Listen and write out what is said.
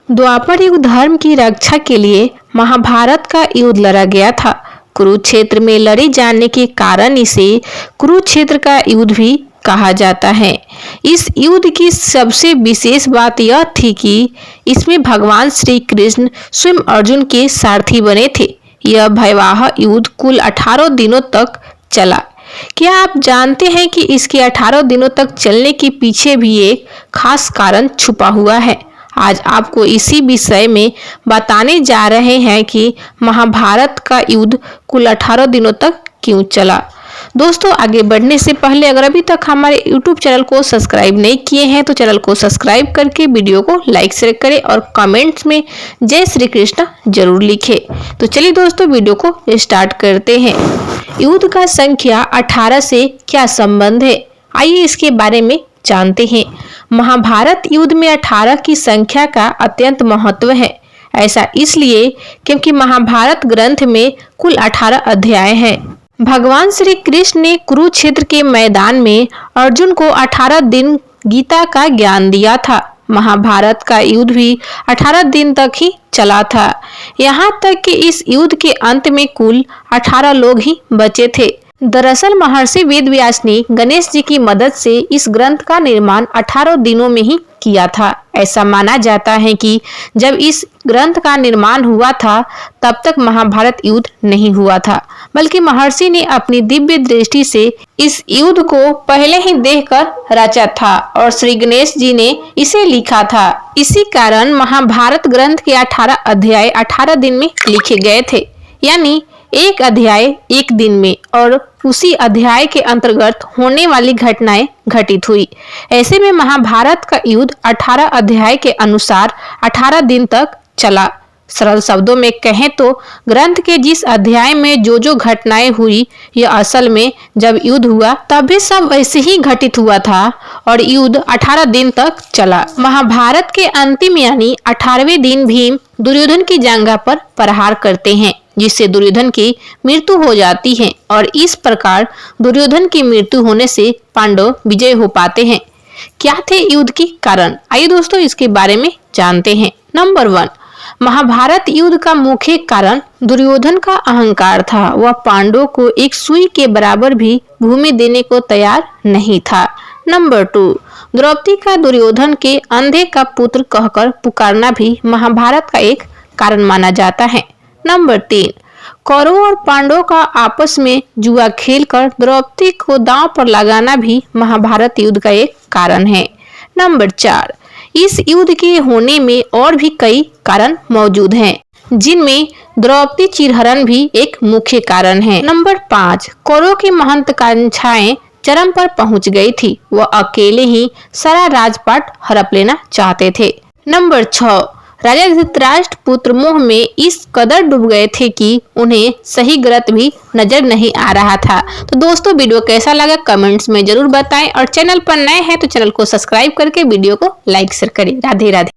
द्वापर युग धर्म की रक्षा के लिए महाभारत का युद्ध लड़ा गया था। कुरुक्षेत्र में लड़े जाने के कारण इसे कुरुक्षेत्र का युद्ध भी कहा जाता है। इस युद्ध की सबसे विशेष बात यह थी कि इसमें भगवान श्री कृष्ण स्वयं अर्जुन के सारथी बने थे। यह भयावह युद्ध कुल 18 दिनों तक चला। क्या आप जानते हैं कि इसके 18 दिनों तक चलने के पीछे भी एक खास कारण छुपा हुआ है? आज आपको इसी विषय में बताने जा रहे हैं कि महाभारत का युद्ध कुल 18 दिनों तक क्यों चला। दोस्तों, आगे बढ़ने से पहले अगर अभी तक हमारे YouTube चैनल को सब्सक्राइब नहीं किए हैं तो चैनल को सब्सक्राइब करके वीडियो को लाइक शेयर करें और कमेंट्स में जय श्री कृष्ण जरूर लिखें। तो चलिए दोस्तों, वीडियो को स्टार्ट करते हैं। युद्ध का संख्या 18 से क्या संबंध है, आइए इसके बारे में जानते हैं। महाभारत युद्ध में 18 की संख्या का अत्यंत महत्व है। ऐसा इसलिए क्योंकि महाभारत ग्रंथ में कुल 18 अध्याय हैं। भगवान श्री कृष्ण ने कुरुक्षेत्र के मैदान में अर्जुन को 18 दिन गीता का ज्ञान दिया था। महाभारत का युद्ध भी 18 दिन तक ही चला था। यहाँ तक कि इस युद्ध के अंत में कुल 18 लोग ही बचे थे। दरअसल महर्षि वेदव्यास ने गणेश जी की मदद से इस ग्रंथ का निर्माण 18 दिनों में ही किया था। ऐसा माना जाता है कि जब इस ग्रंथ का निर्माण हुआ था तब तक महाभारत युद्ध नहीं हुआ था, बल्कि महर्षि ने अपनी दिव्य दृष्टि से इस युद्ध को पहले ही देखकर रचा था और श्री गणेश जी ने इसे लिखा था। इसी कारण महाभारत ग्रंथ के 18 अध्याय 18 दिन में लिखे गए थे, यानी एक अध्याय एक दिन में, और उसी अध्याय के अंतर्गत होने वाली घटनाएं घटित हुई। ऐसे में महाभारत का युद्ध 18 अध्याय के अनुसार 18 दिन तक चला। सरल शब्दों में कहें तो ग्रंथ के जिस अध्याय में जो घटनाएं हुई, यह असल में जब युद्ध हुआ तब भी सब वैसे ही घटित हुआ था और युद्ध 18 दिन तक चला। महाभारत के अंतिम यानी 18वें दिन भीम दुर्योधन की जांघा पर प्रहार करते हैं, जिससे दुर्योधन की मृत्यु हो जाती है और इस प्रकार दुर्योधन की मृत्यु होने से पांडव विजय हो पाते हैं। क्या थे युद्ध के कारण, आइए दोस्तों इसके बारे में जानते हैं। नंबर 1, महाभारत युद्ध का मुख्य कारण दुर्योधन का अहंकार था। वह पांडवों को एक सुई के बराबर भी भूमि देने को तैयार नहीं था। नंबर 2, द्रौपदी का दुर्योधन के अंधे का पुत्र कहकर पुकारना भी महाभारत का एक कारण माना जाता है। नंबर 3, कौरवों और पांडवों का आपस में जुआ खेलकर द्रौपदी को दांव पर लगाना भी महाभारत युद्ध का एक कारण है। नंबर 4, इस युद्ध के होने में और भी कई कारण मौजूद हैं, जिनमें द्रौपदी चिरहरण भी एक मुख्य कारण है। नंबर 5, कौरवों की महत्वाकांक्षाएं चरम पर पहुंच गई थी। वह अकेले ही सारा राजपाट हड़प लेना चाहते थे। नंबर 6, राजा धृतराष्ट्र पुत्र मोह में इस कदर डूब गए थे कि उन्हें सही गलत भी नजर नहीं आ रहा था। तो दोस्तों, वीडियो कैसा लगा कमेंट्स में जरूर बताएं और चैनल पर नए हैं तो चैनल को सब्सक्राइब करके वीडियो को लाइक शेयर करें। राधे राधे।